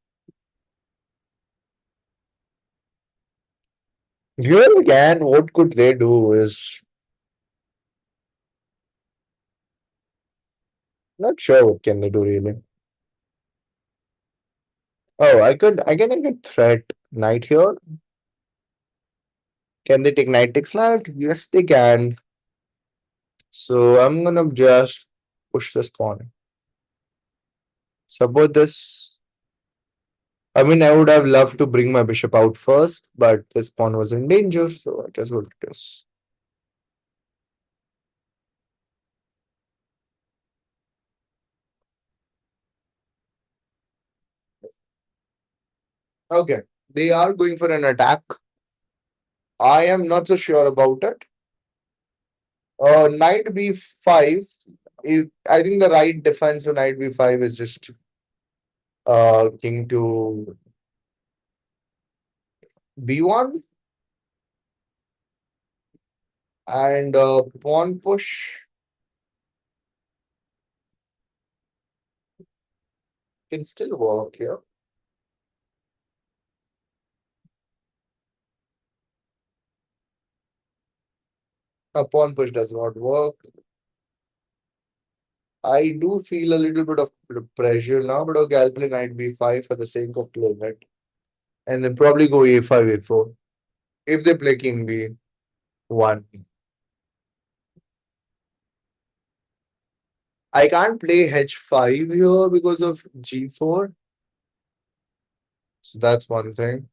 Here again, what could they do is not sure what can they do really. Oh, I can threat knight here. Can they take knight takes knight? Yes, they can. So I'm gonna just push this pawn. Support this. I mean, I would have loved to bring my bishop out first, but this pawn was in danger, so it is what it is. Okay, they are going for an attack. I am not so sure about it. Knight b5. I think the right defense for knight b5 is just king to b1 and pawn push can still work here. A pawn push does not work. I do feel a little bit of pressure now, but okay, I'll play knight b5 for the sake of playing it. And then probably go a5, a4. If they play king b1. I can't play h5 here because of g4. So that's one thing.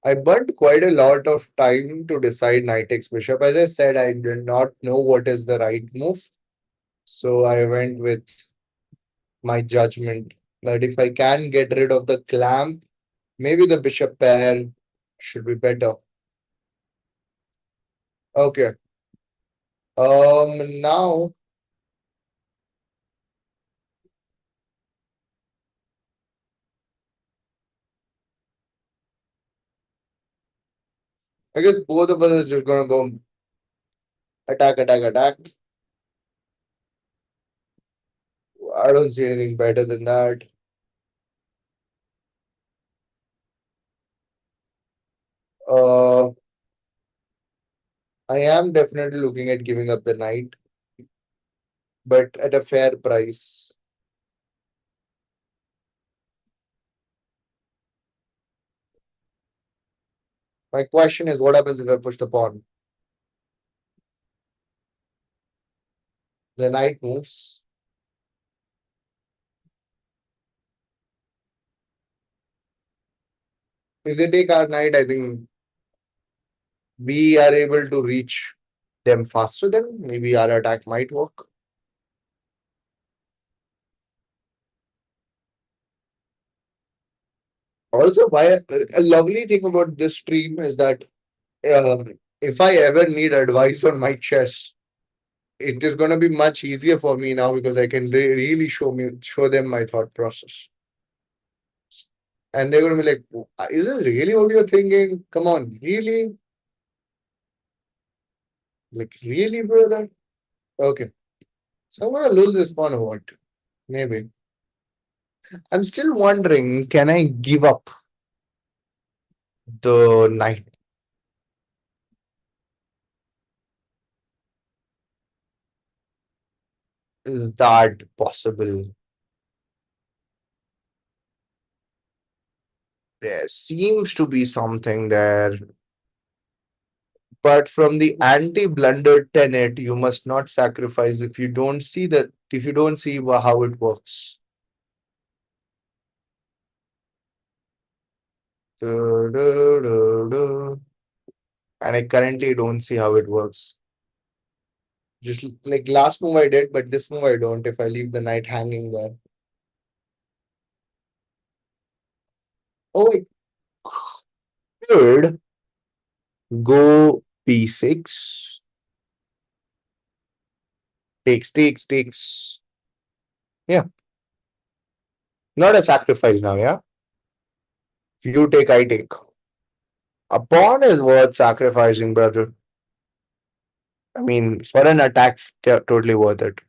I burnt quite a lot of time to decide knight takes bishop. As I said, I did not know what is the right move. So I went with my judgment that if I can get rid of the clamp, maybe the bishop pair should be better. Okay. Now I guess both of us are just gonna go attack, attack, attack. I don't see anything better than that. Uh, I am definitely looking at giving up the knight, but at a fair price. My question is, what happens if I push the pawn? The knight moves. If they take our knight, I think we are able to reach them faster. Then maybe our attack might work. Also, why a lovely thing about this stream is that if I ever need advice on my chess, it is going to be much easier for me now because I can really show them my thought process, and they're going to be like, "Is this really what you're thinking? Come on, really? Like really, brother? Okay, so I'm going to lose this pawn or what? Maybe. I'm still wondering, can I give up the knight? Is that possible? There seems to be something there. But from the anti-blunder tenet, you must not sacrifice if you don't see how it works. And I currently don't see how it works. Just like last move I did, but this move I don't if I leave the knight hanging there. Oh, it could go b6. Takes. Yeah. Not a sacrifice now, yeah? If you take, I take. A pawn is worth sacrificing, brother. I mean, for an attack, totally worth it.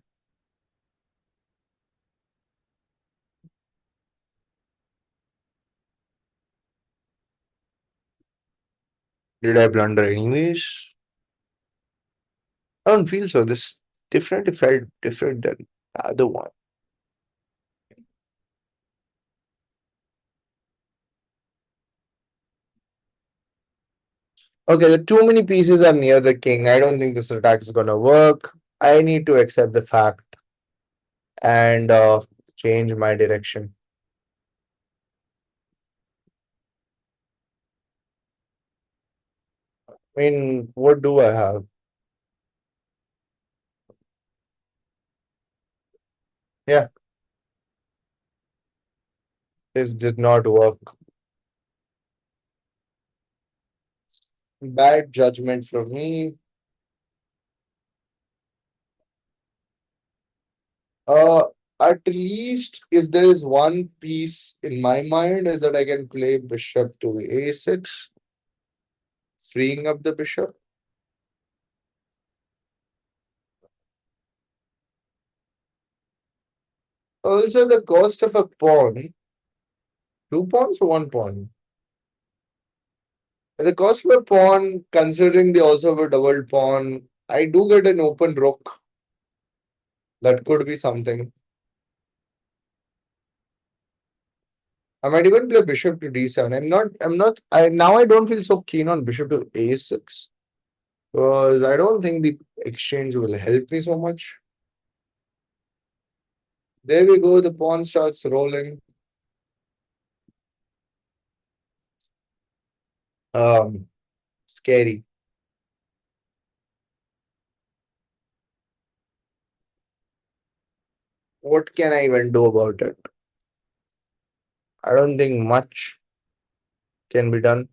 Did I blunder anyways? I don't feel so. This definitely felt different than the other one. Okay, the too many pieces are near the king. I don't think this attack is gonna work. I need to accept the fact and change my direction. I mean, what do I have? Yeah, this did not work. Bad judgment from me. Uh, at least if there is one piece in my mind is that I can play bishop to a6, freeing up the bishop. Also, the cost of a pawn, two pawns or one pawn? The cost of a pawn, considering they also have a double pawn, I do get an open rook. That could be something. I might even play bishop to d7. Now I don't feel so keen on bishop to a6 because I don't think the exchange will help me so much. There we go, the pawn starts rolling. Scary. What can I even do about it? I don't think much can be done.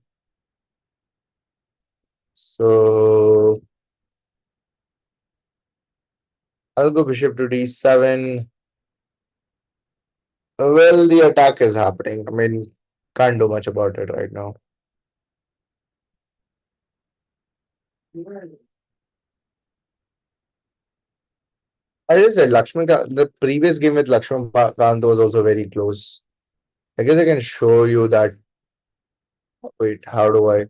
So I'll go bishop to d7. Well, the attack is happening. I mean, can't do much about it right now. I just said the previous game with Lakshman Kant was also very close. I guess I can show you that. Wait, how do I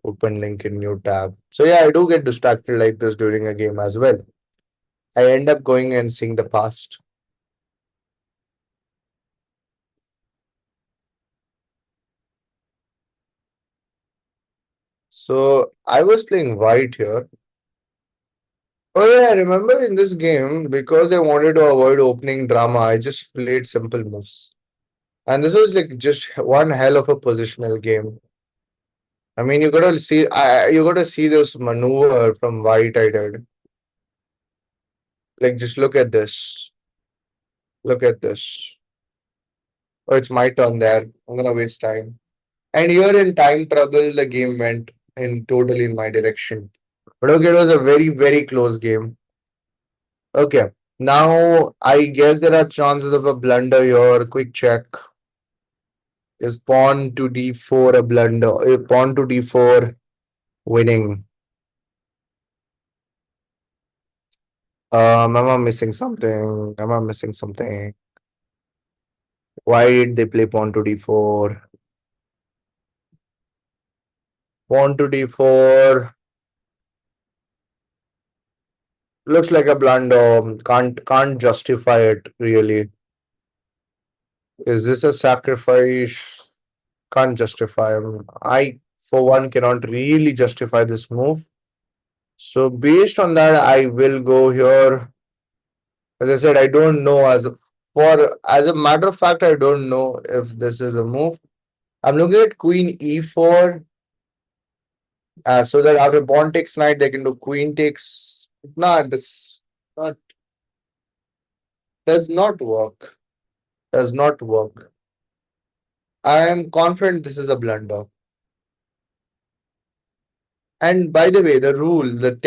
open link in new tab? So yeah, I do get distracted like this during a game as well. I end up going and seeing the past. So I was playing white here. Oh yeah, I remember in this game, because I wanted to avoid opening drama, I just played simple moves. And this was like just one hell of a positional game. I mean, you gotta see this maneuver from white I did. Like, just look at this. Look at this. Oh, it's my turn there. I'm gonna waste time. And here in time trouble, the game went in totally in my direction. But okay, it was a very, very close game. Okay. Now I guess there are chances of a blunder here. Quick check. Is pawn to d4 a blunder? Pawn to d4 winning. Am I missing something? Am I missing something? Why did they play pawn to d4? Pawn to d4 looks like a blunder. Can't justify it really. Is this a sacrifice? Can't justify. I for one cannot really justify this move. So based on that, I will go here. As I said, I don't know as a matter of fact, I don't know if this is a move. I'm looking at queen e4, so that after pawn takes knight, they can do queen takes. Nah, this not, does not work. Does not work. I am confident this is a blunder. And by the way, the rule, the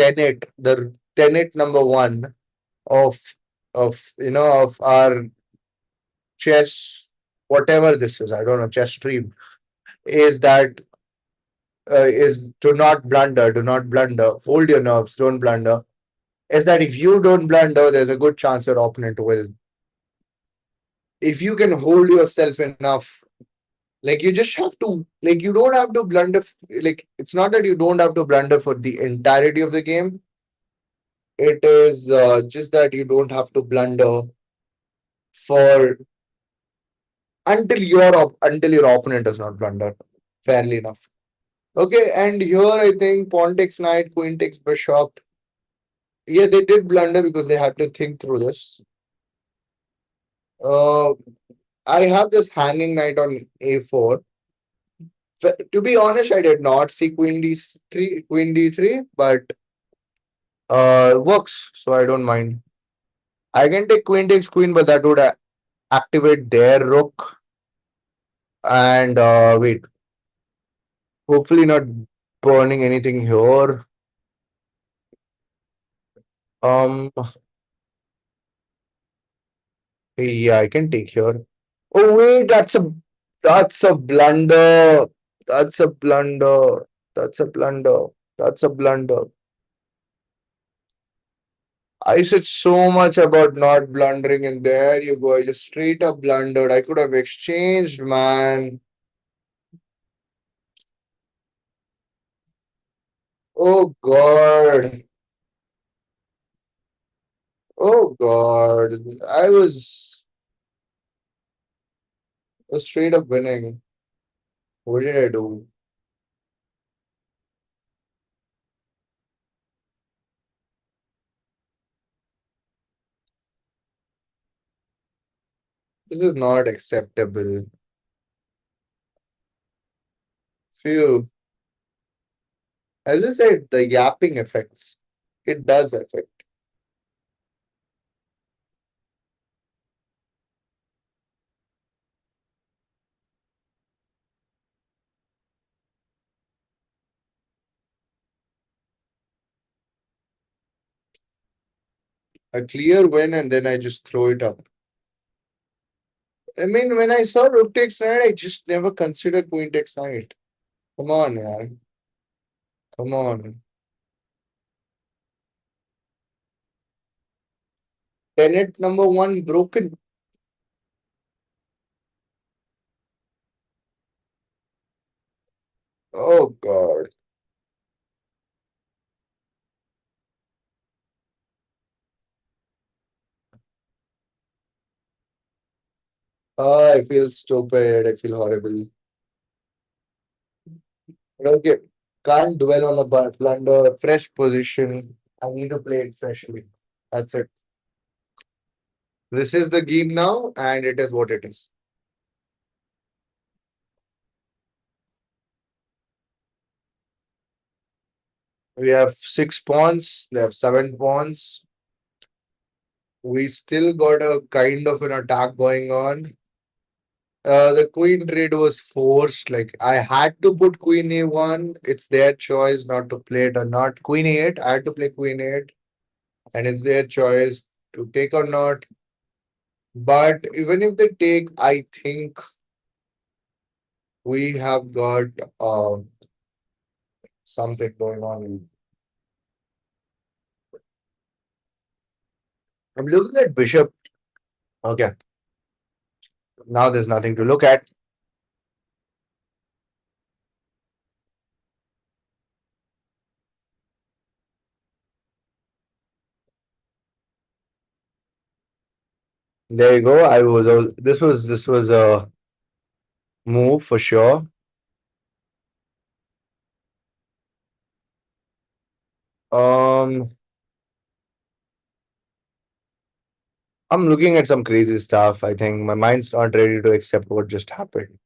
tenet number one of of our chess, whatever this is, I don't know, chess stream, is that is do not blunder, hold your nerves, don't blunder. Is that if you don't blunder, there's a good chance your opponent will. If you can hold yourself enough, like you just have to, like you don't have to blunder. Like it's not that you don't have to blunder for the entirety of the game. It is just that you don't have to blunder for until your opponent does not blunder. Fairly enough. Okay, and here I think pawn takes knight, queen takes bishop. Yeah, they did blunder because they had to think through this. Uh, I have this hanging knight on a4. To be honest, I did not see queen d3, but works, so I don't mind. I can take queen takes queen, but that would activate their rook. And wait, hopefully not burning anything here. Um, yeah, I can take here. Oh wait, that's a blunder. That's a blunder. That's a blunder. That's a blunder. I said so much about not blundering, and there you go. I just straight up blundered. I could have exchanged, man. Oh God. Oh God. I was straight up winning. What did I do? This is not acceptable. Phew. As I said, the yapping affects. It does affect. A clear win and then I just throw it up. I mean, when I saw rook takes knight, I just never considered queen takes knight. Come on, yeah. Come on. Tenet number one broken. Oh God. I feel stupid. I feel horrible. Okay. Can't dwell on a blunder. Fresh position. I need to play it freshly. That's it. This is the game now, and it is what it is. We have six pawns. They have seven pawns. We still got a kind of an attack going on. The queen trade was forced. Like I had to put queen a1. It's their choice not to play it or not. Queen a8. I had to play queen a8, and it's their choice to take or not. But even if they take, I think we have got something going on. I'm looking at bishop. Okay, now there's nothing to look at. There you go. This was a move for sure. Um, I'm looking at some crazy stuff. I think my mind's not ready to accept what just happened.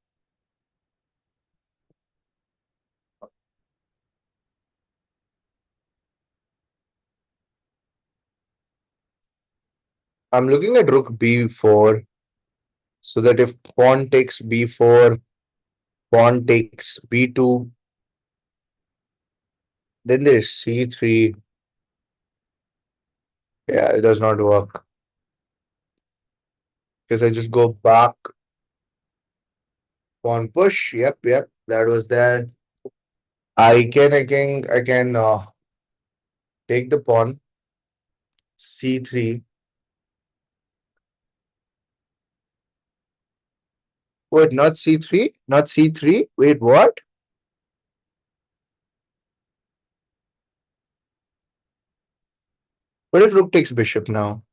I'm looking at rook b4 so that if pawn takes b4, pawn takes b2, then there's c3. Yeah, it does not work because I just go back, pawn push. Yep, that was there. I can take the pawn c3. Wait, not c3, not c3. Wait, what? What if rook takes bishop now?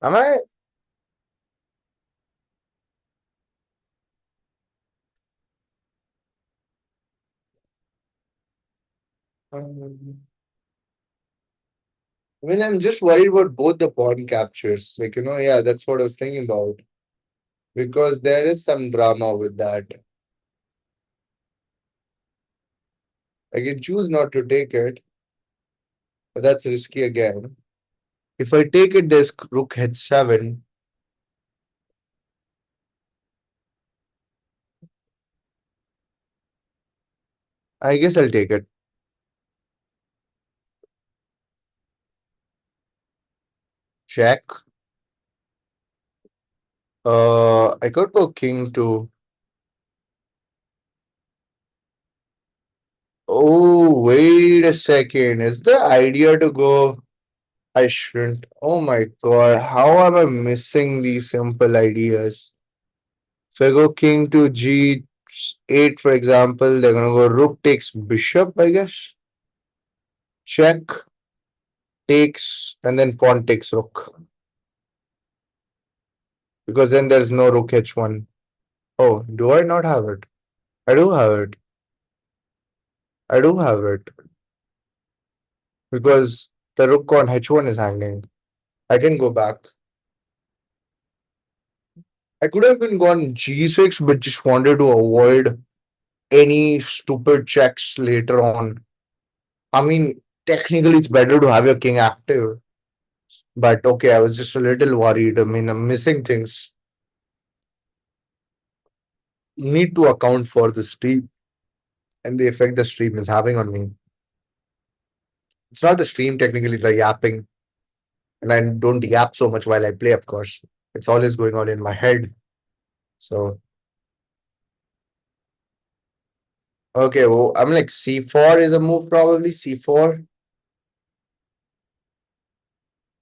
Am I? um, I mean, I'm just worried about both the pawn captures. Like, yeah, that's what I was thinking about. Because there is some drama with that. I can choose not to take it, but that's risky again. If I take it, there's rook h7. I guess I'll take it. Check. I could go king to. Oh, wait a second. Is the idea to go? I shouldn't. Oh my god, how am I missing these simple ideas? If I go king to g8, for example, they're gonna go rook takes bishop, I guess. Check, takes, and then pawn takes rook. Because then there's no rook h1. Oh, do I not have it? I do have it. I do have it because the rook on h1 is hanging. I can go back. I could have been gone g6, but just wanted to avoid any stupid checks later on. I mean, technically, it's better to have your king active, but okay, I was just a little worried. I mean, I'm missing things. Need to account for the stream and the effect the stream is having on me. It's not the stream, technically, the yapping. And I don't yap so much while I play, of course. It's always going on in my head. So, okay, well, I'm like c4 is a move, probably. C4.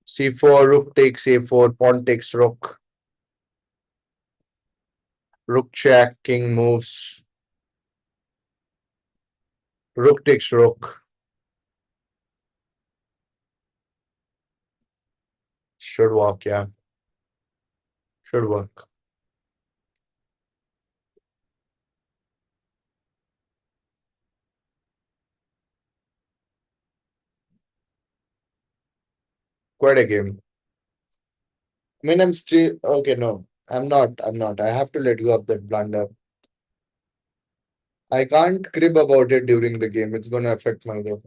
C4, rook takes a4, pawn takes rook. Rook check, king moves. Rook takes rook. Should work, yeah. Should work. Quite a game. I mean, I'm still okay. No, I'm not. I'm not. I have to let go of that blunder. I can't crib about it during the game. It's going to affect my game.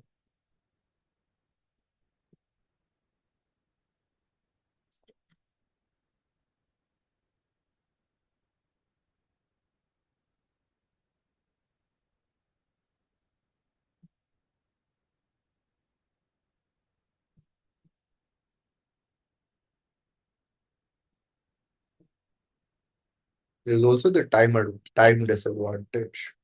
There's also the time disadvantage.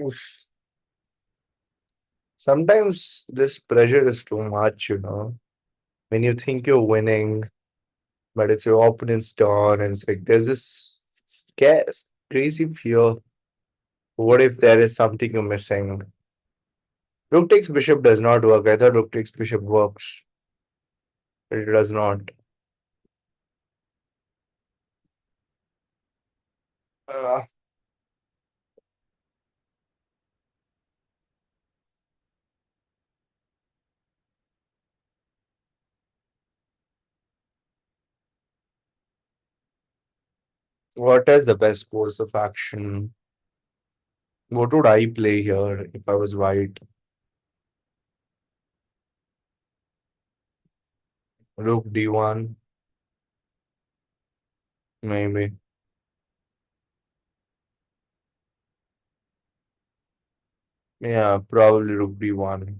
Oof. Sometimes this pressure is too much, when you think you're winning, but it's your opponent's turn, and it's like there's this crazy fear. What if there is something you're missing? Rook takes bishop does not work. I thought rook takes bishop works, but it does not. Uh, what is the best course of action? What would I play here if I was white? Rook d1, maybe. Yeah, probably rook d1.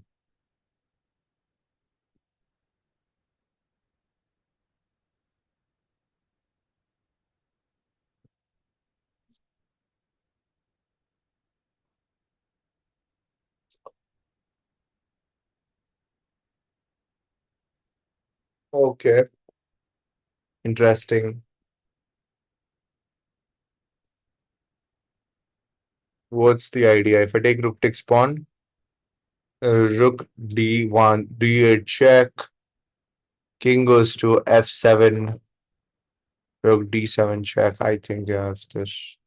Okay, interesting. What's the idea? If I take rook takes pawn, rook d1, d8 check, king goes to f7, rook d7 check. I think I have this.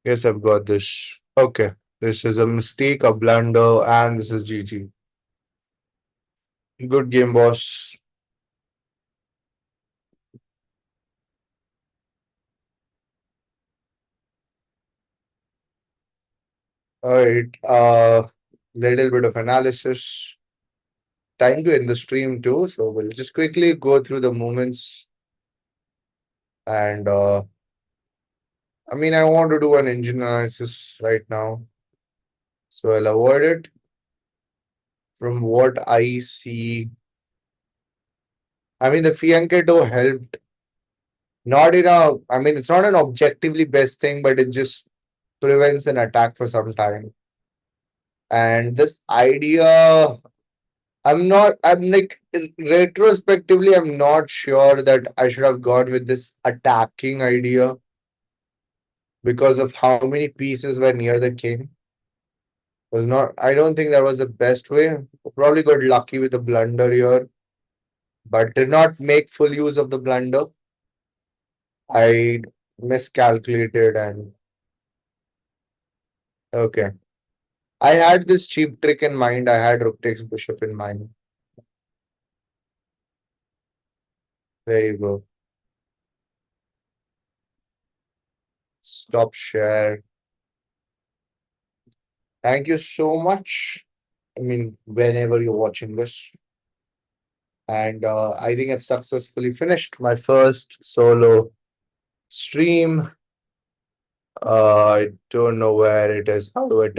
Yes, I've got this. Okay, this is a mistake, a blunder, and this is GG. Good game, boss. All right, little bit of analysis. Time to end the stream too, so we'll just quickly go through the movements and I mean, I want to do an engine analysis right now, so I'll avoid it. From what I see, I mean, the Fianchetto helped. Not in a, I mean, it's not an objectively best thing, but it just prevents an attack for some time. And this idea I'm like, retrospectively, I'm not sure that I should have gone with this attacking idea because of how many pieces were near the king. Was not, I don't think that was the best way. Probably got lucky with the blunder here, but did not make full use of the blunder. I miscalculated and okay. I had this cheap trick in mind. I had rook takes bishop in mind. There you go. Stop share. Thank you so much. I mean, whenever you're watching this. And I think I've successfully finished my first solo stream. I don't know where it is. How do I turn